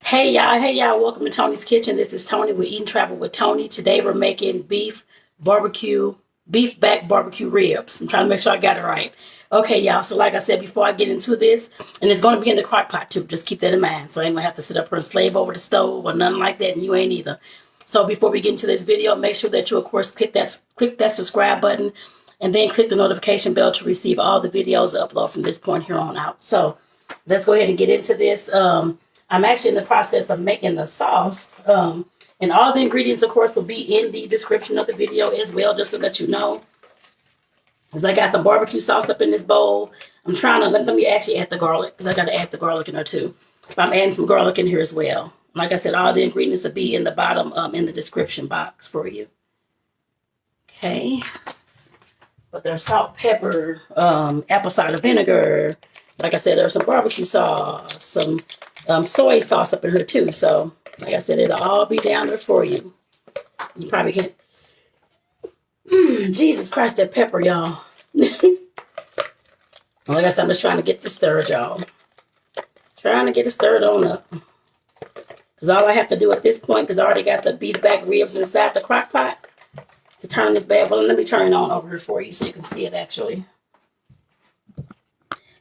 Hey y'all, welcome to Tony's Kitchen. This is Tony with Eat and Travel with Tony. Today we're making beef back barbecue ribs. I'm trying to make sure I got it right. Okay, y'all, so like I said, before I get into this, and it's going to be in the crock pot too, just keep that in mind. So I ain't going to have to sit up here and slave over the stove or nothing like that, and you ain't either. So before we get into this video, make sure that you, of course, click that subscribe button, and then click the notification bell to receive all the videos upload from this point here on out. So let's go ahead and get into this. I'm actually in the process of making the sauce. And all the ingredients, of course, will be in the description of the video as well, just to let you know. Because I got some barbecue sauce up in this bowl. I'm trying to, let me actually add the garlic, because I got to add the garlic in there too. But I'm adding some garlic in here as well. Like I said, all the ingredients will be in the bottom, in the description box for you. Okay. But there's salt, pepper, apple cider vinegar. Like I said, there's some barbecue sauce, some soy sauce up in here too. So, like I said, it'll all be down there for you. You probably can't. Jesus Christ, that pepper, y'all. Like I said, I'm just trying to get this stirred, y'all. Trying to get it stirred on up. Because all I have to do at this point, because I already got the beef back ribs inside the crock pot, to turn this bad boy. Let me turn it on over here for you so you can see it actually.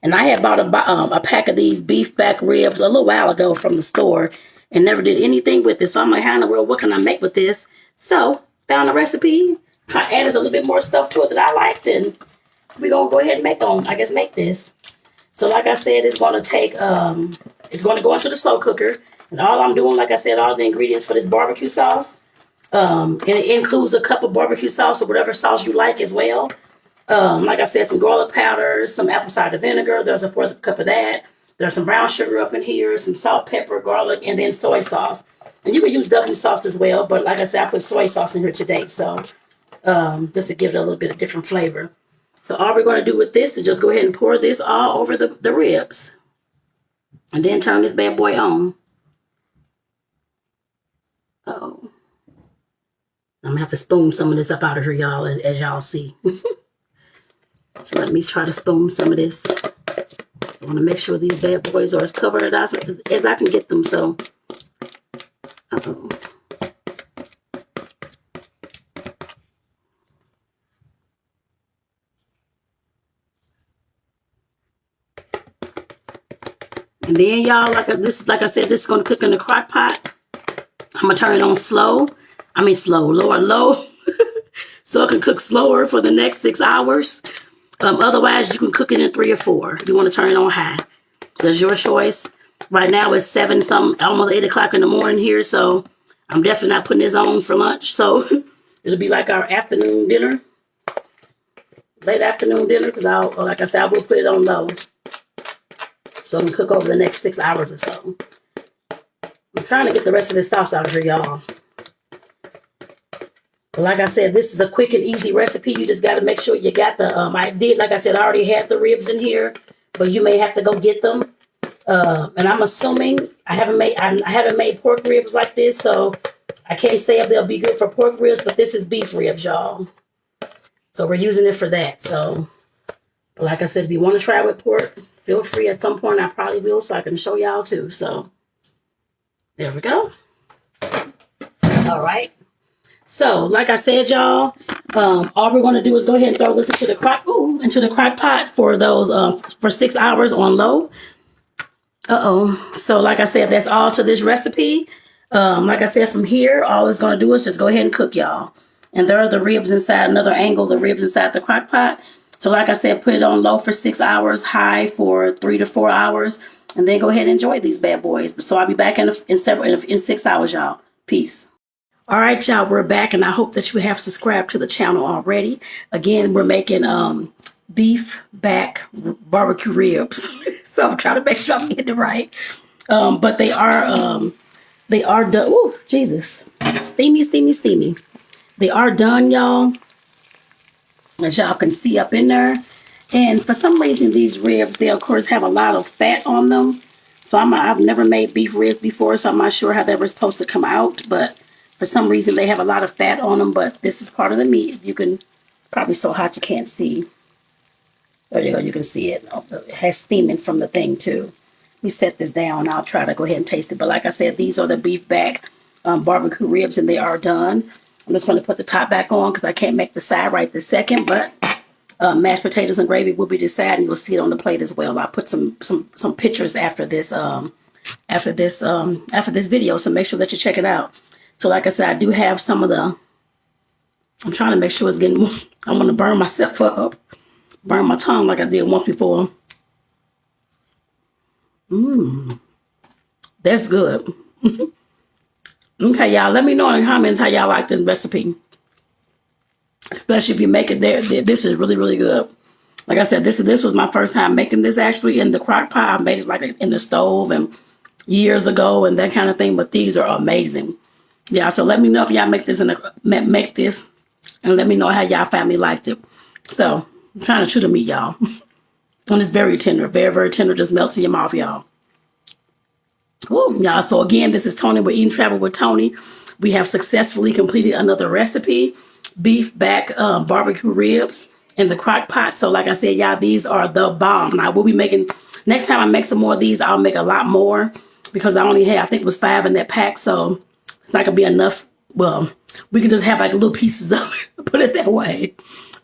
And I had bought a pack of these beef back ribs a little while ago from the store and never did anything with it. So I'm like, how in the world, what can I make with this? So found a recipe, try to add a little bit more stuff to it that I liked, and we're going to go ahead and make this. So like I said, it's going to take, it's going to go into the slow cooker. And all I'm doing, like I said, all the ingredients for this barbecue sauce. And it includes a cup of barbecue sauce or whatever sauce you like as well. Like I said, some garlic powder, some apple cider vinegar. There's a fourth cup of that. There's some brown sugar up in here, some salt, pepper, garlic, and then soy sauce. And you can use W sauce as well, but like I said, I put soy sauce in here today, so just to give it a little bit of different flavor. So all we're going to do with this is just go ahead and pour this all over the ribs. And then turn this bad boy on. Uh-oh. I'm going to have to spoon some of this up out of here, y'all, as y'all see. So let me try to spoon some of this. I want to make sure these bad boys are as covered as I can get them. So, uh-oh. And then y'all, like I said, this is going to cook in the crock pot. I'm going to turn it on low, so it can cook slower for the next 6 hours. Otherwise, you can cook it in 3 or 4. If you want to turn it on high, that's your choice. Right now, it's 7 something, almost 8 o'clock in the morning here, so I'm definitely not putting this on for lunch. So it'll be like our afternoon dinner, late afternoon dinner, because like I said, I will put it on low, so it can cook over the next 6 hours or so. I'm trying to get the rest of this sauce out of here, y'all. Like I said, this is a quick and easy recipe. You just got to make sure you got the, like I said, I already had the ribs in here, but you may have to go get them. And I'm assuming I haven't made pork ribs like this, so I can't say if they'll be good for pork ribs, but this is beef ribs, y'all. So we're using it for that. So, like I said, if you want to try with pork, feel free. At some point, I probably will, so I can show y'all too. So there we go. All right. So, like I said, y'all, all we're going to do is go ahead and throw this into the crock pot for those for 6 hours on low. So, like I said, that's all to this recipe. Like I said, from here, all it's going to do is just go ahead and cook, y'all. And there are the ribs inside, another angle, the ribs inside the crock pot. So, like I said, put it on low for 6 hours, high for 3 to 4 hours, and then go ahead and enjoy these bad boys. So, I'll be back in 6 hours, y'all. Peace. All right, y'all, we're back, and I hope that you have subscribed to the channel already. Again, we're making beef back barbecue ribs. So I'm trying to make sure I'm getting it right. But they are done. Oh, Jesus. Steamy, steamy, steamy. They are done, y'all. As y'all can see up in there. And for some reason, these ribs, they, of course, have a lot of fat on them. So I've never made beef ribs before, so I'm not sure how they were supposed to come out. But for some reason, they have a lot of fat on them, but this is part of the meat. You can, probably so hot you can't see. There you go, you can see it. It has steaming from the thing too. me set this down. I'll try to go ahead and taste it. But like I said, these are the beef back barbecue ribs, and they are done. I'm just going to put the top back on because I can't make the side right this second. But mashed potatoes and gravy will be the side, and you'll see it on the plate as well. I'll put some pictures after this video, so make sure that you check it out. So like I said, I do have some of the. I'm trying to make sure it's getting. I'm going to burn myself up, burn my tongue like I did once before. That's good. Okay, y'all, let me know in the comments how y'all like this recipe. Especially if you make it there. This is really, really good. Like I said, this was my first time making this actually in the crock pot. I made it like in the stove and years ago and that kind of thing. But these are amazing. Yeah, so let me know if y'all make this and let me know how y'all family liked it. So I'm trying to chew the meat, y'all. And it's very tender, very, very tender. Just melts in your mouth, y'all. Woo, y'all. So again, this is Toni with Eating Travel with Toni. We have successfully completed another recipe. Beef back barbecue ribs in the crock pot. So like I said, y'all, these are the bomb. Now we'll be making, next time I make some more of these, I'll make a lot more because I only had, I think it was 5 in that pack. So it's not gonna be enough. Well, we can just have like little pieces of it, put it that way.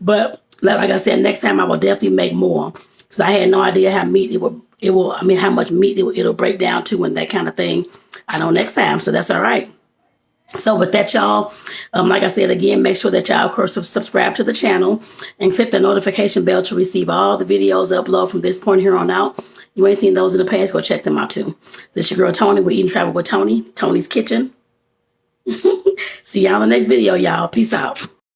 But like I said, next time I will definitely make more because I had no idea how meat how much meat it'll break down to and that kind of thing. I know next time, so that's all right. So with that, y'all, like I said, again, make sure that y'all, of course, subscribe to the channel and click the notification bell to receive all the videos upload from this point here on out. You ain't seen those in the past, go check them out too. This is your girl Toni with Eating Travel with Toni, Toni's Kitchen. See y'all in the next video, y'all. Peace out.